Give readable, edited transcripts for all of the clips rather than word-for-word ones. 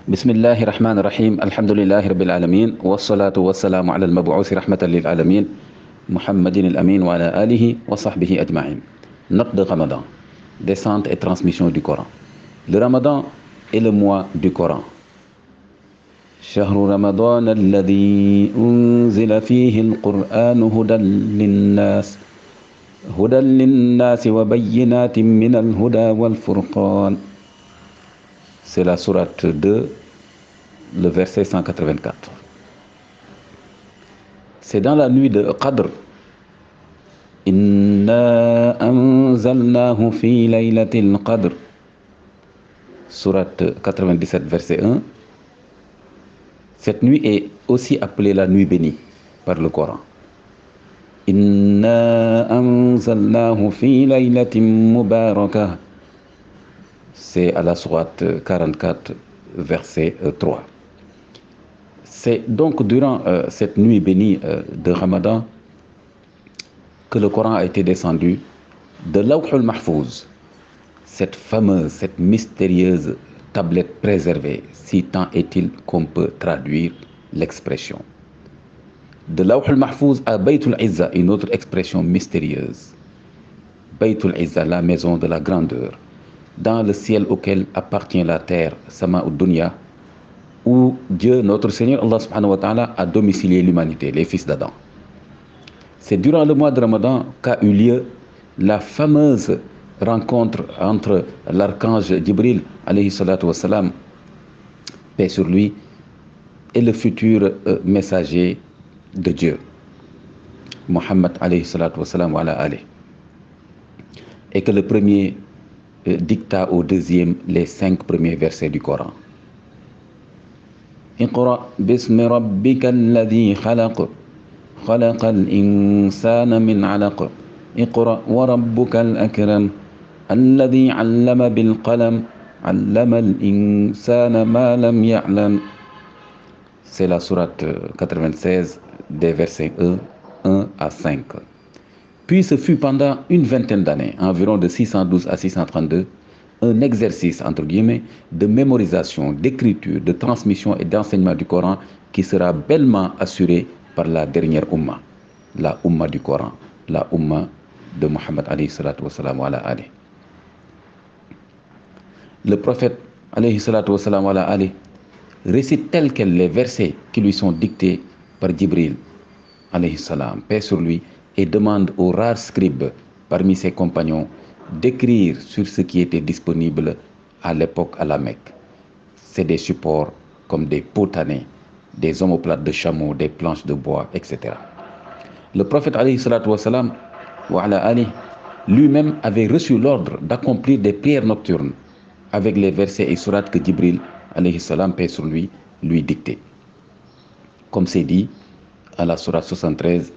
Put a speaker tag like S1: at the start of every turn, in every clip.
S1: بسم الله الرحمن الرحيم الحمد لله رب العالمين والصلاة والسلام على المبعوث رحمة للعالمين محمد الأمين وعلى آله وصحبه أجمعين. Note de Ramadan, descente et transmission du Coran. Le Ramadan est le mois du Coran. شهر رمضان الذي أنزل فيه القرآن هدى للناس وبينات من الهدى والفرقان. C'est la sourate 2, le verset 184. C'est dans la nuit de Qadr. Inna anzalnahu fi laylatil Qadr. Sourate 97, verset 1. Cette nuit est aussi appelée la nuit bénie par le Coran. Inna anzalnahu fi laylatin mubarakah. C'est à la sourate 44, verset 3. C'est donc durant cette nuit bénie de Ramadan que le Coran a été descendu de Lawh al-Mahfouz, cette fameuse, cette mystérieuse tablette préservée, si tant est-il qu'on peut traduire l'expression. De Lawh al-Mahfouz à Bayt al-Izza, une autre expression mystérieuse. Bayt al-Izza, la maison de la grandeur, dans le ciel auquel appartient la terre, Sama ud-Dunya, où Dieu, notre Seigneur Allah subhanahu wa ta'ala, a domicilié l'humanité, les fils d'Adam. C'est durant le mois de Ramadan qu'a eu lieu la fameuse rencontre entre l'archange Jibril, alayhi salatu wassalam, paix sur lui, et le futur messager de Dieu, Muhammad, alayhi salatu wassalam, wa ala alihi. Et que le premier dicta au deuxième les 5 premiers versets du Coran. Iqra bismi rabbika alladhi khalaq khalaqal insana min 'alaq Iqra wa rabbukal akram alladhi 'allama bil qalam 'allamal insana ma lam ya'lam. C'est la sourate 96 des versets 1 à 5. Puis ce fut pendant une vingtaine d'années, environ de 612 à 632, un exercice, entre guillemets, de mémorisation, d'écriture, de transmission et d'enseignement du Coran qui sera bellement assuré par la dernière Ummah, la Ummah du Coran, la Ummah de Muhammad alayhi salatu wassalam wa ala alihi. Le prophète alayhi salatu wassalam wa ala alihi récite tel quel les versets qui lui sont dictés par Jibril alayhi salam, paix sur lui, et demande aux rares scribes parmi ses compagnons d'écrire sur ce qui était disponible à l'époque à la Mecque. C'est des supports comme des potanés, des omoplates de chameau, des planches de bois, etc. Le prophète alayhi salatu wassalam, wa ala alihi, lui-même avait reçu l'ordre d'accomplir des prières nocturnes avec les versets et sourates que Jibril alayhi salam, paix sur lui, lui dictait. Comme c'est dit à la sourate 73,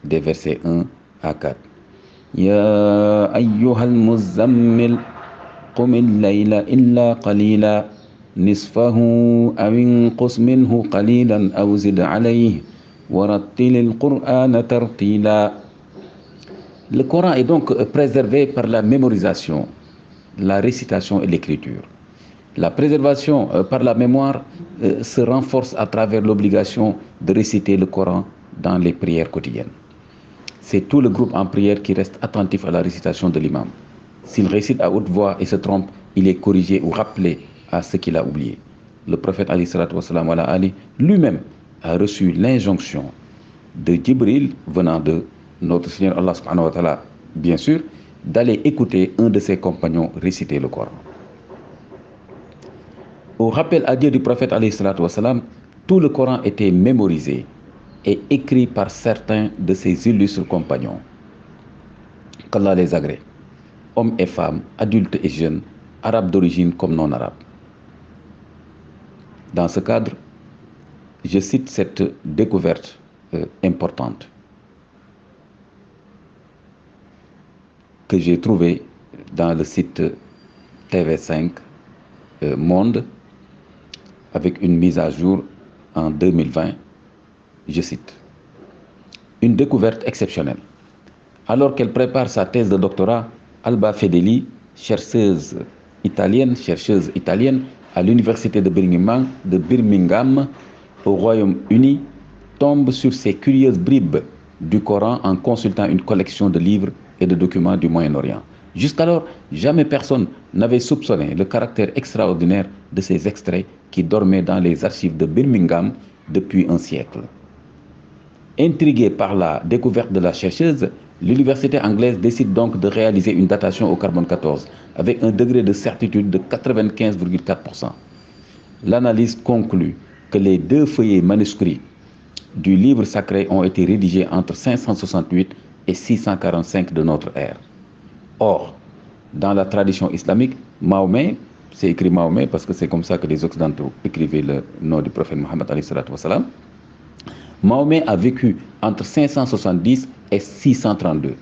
S1: des versets 1 à 4. Ya ayyuhal muzammil qumil layla illa qalila nisfahu aw inqus minhu qalilan aw zid alayhi warattilil qur'ana tartila. Le Coran est donc préservé par la mémorisation, la récitation et l'écriture. La préservation par la mémoire se renforce à travers l'obligation de réciter le Coran dans les prières quotidiennes. C'est tout le groupe en prière qui reste attentif à la récitation de l'imam. S'il récite à haute voix et se trompe, il est corrigé ou rappelé à ce qu'il a oublié. Le prophète alayhi salatu wassalam, lui-même a reçu l'injonction de Jibril venant de notre Seigneur Allah subhanahu wa ta'ala, bien sûr, d'aller écouter un de ses compagnons réciter le Coran. Au rappel à Dieu du prophète alayhi salatu wassalam, tout le Coran était mémorisé et écrit par certains de ses illustres compagnons. Qu'Allah les agrée, hommes et femmes, adultes et jeunes, arabes d'origine comme non arabes. Dans ce cadre, je cite cette découverte importante que j'ai trouvée dans le site TV5 Monde avec une mise à jour en 2020. Je cite, une découverte exceptionnelle. Alors qu'elle prépare sa thèse de doctorat, Alba Fedeli, chercheuse italienne, à l'université de Birmingham, au Royaume-Uni, tombe sur ces curieuses bribes du Coran en consultant une collection de livres et de documents du Moyen-Orient. Jusqu'alors, jamais personne n'avait soupçonné le caractère extraordinaire de ces extraits qui dormaient dans les archives de Birmingham depuis un siècle. Intrigué par la découverte de la chercheuse, l'université anglaise décide donc de réaliser une datation au carbone 14 avec un degré de certitude de 95,4%. L'analyse conclut que les 2 feuillets manuscrits du livre sacré ont été rédigés entre 568 et 645 de notre ère. Or, dans la tradition islamique, Mahomet, c'est écrit Mahomet parce que c'est comme ça que les Occidentaux écrivaient le nom du prophète Mohammed, Mahomet a vécu entre 570 et 632.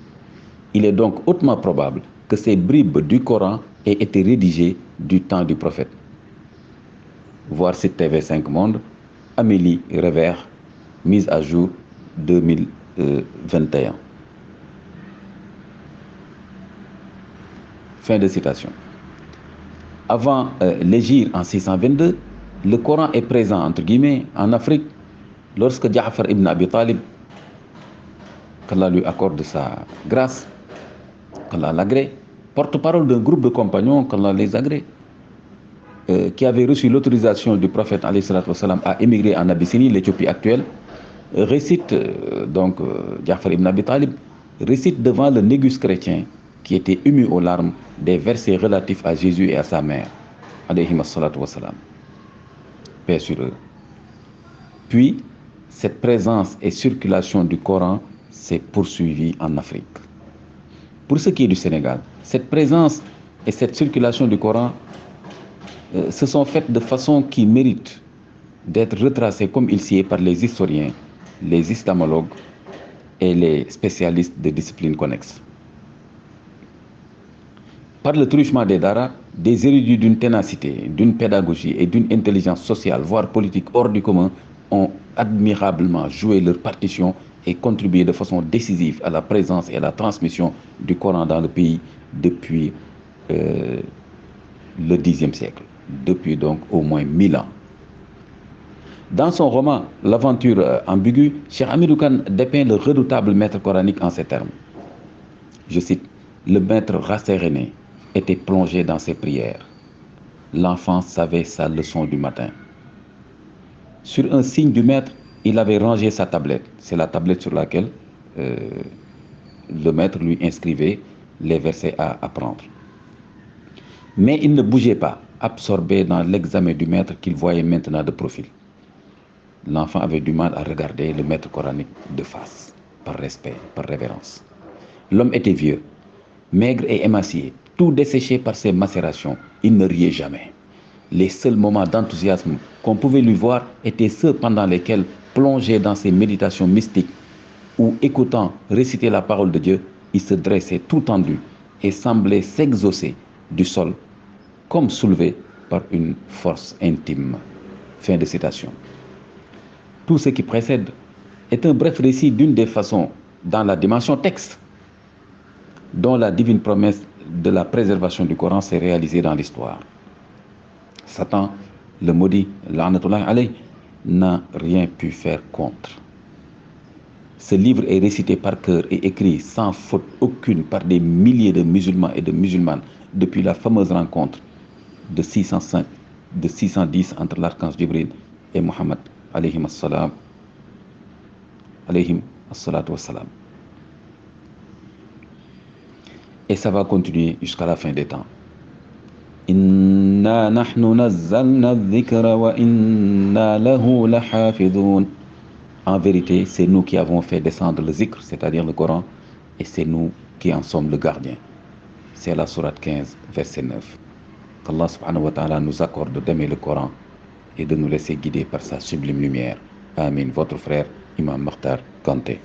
S1: Il est donc hautement probable que ces bribes du Coran aient été rédigées du temps du prophète. Voir site TV5 Monde, Amélie Revers, mise à jour 2021. Fin de citation. Avant l'hégire en 622, le Coran est présent, entre guillemets, en Afrique, lorsque Ja'far ibn Abi Talib, qu'Allah lui accorde sa grâce, qu'Allah l'agrée, porte-parole d'un groupe de compagnons, qu'Allah les agrée, qui avait reçu l'autorisation du prophète à émigrer en Abyssinie, l'Éthiopie actuelle, récite, Ja'far ibn Abi Talib, récite devant le négus chrétien qui était ému aux larmes des versets relatifs à Jésus et à sa mère, alayhim as-salatu wassalam, paix sur eux. Puis, cette présence et circulation du Coran s'est poursuivie en Afrique. Pour ce qui est du Sénégal, cette présence et cette circulation du Coran se sont faites de façon qui mérite d'être retracées comme il s'y est par les historiens, les islamologues et les spécialistes des disciplines connexes. Par le truchement des daras, des érudits d'une ténacité, d'une pédagogie et d'une intelligence sociale, voire politique hors du commun, ont admirablement joué leur partition et contribué de façon décisive à la présence et à la transmission du Coran dans le pays depuis le Xe siècle, depuis donc au moins 1000 ans. Dans son roman L'aventure ambiguë, Cheikh Hamidou Kane dépeint le redoutable maître coranique en ces termes. Je cite: le maître rasséréné était plongé dans ses prières. L'enfant savait sa leçon du matin. Sur un signe du maître, il avait rangé sa tablette. C'est la tablette sur laquelle le maître lui inscrivait les versets à apprendre. Mais il ne bougeait pas, absorbé dans l'examen du maître qu'il voyait maintenant de profil. L'enfant avait du mal à regarder le maître coranique de face, par respect, par révérence. L'homme était vieux, maigre et émacié, tout desséché par ses macérations. Il ne riait jamais. Les seuls moments d'enthousiasme qu'on pouvait lui voir étaient ceux pendant lesquels, plongé dans ses méditations mystiques ou écoutant réciter la parole de Dieu, il se dressait tout tendu et semblait s'exaucer du sol comme soulevé par une force intime. Fin de citation. Tout ce qui précède est un bref récit d'une des façons, dans la dimension texte, dont la divine promesse de la préservation du Coran s'est réalisée dans l'histoire. Satan, le maudit, la'natullah alayh, n'a rien pu faire contre. Ce livre est récité par cœur et écrit sans faute aucune par des milliers de musulmans et de musulmanes depuis la fameuse rencontre de 610 entre l'archange Jibril et Mohammed alayhim as-salatu wassalam. Et ça va continuer jusqu'à la fin des temps. Inna nahnu nazzalna adh-dhikra wa inna lahu lahafidhun. En vérité, c'est nous qui avons fait descendre le zikr, c'est-à-dire le Coran, et c'est nous qui en sommes le gardien. C'est la sourate 15, verset 9. Qu'Allah subhanahu wa ta'ala nous accorde d'aimer le Coran et de nous laisser guider par sa sublime lumière. Amin. Votre frère, Imam Makhtar Kanté.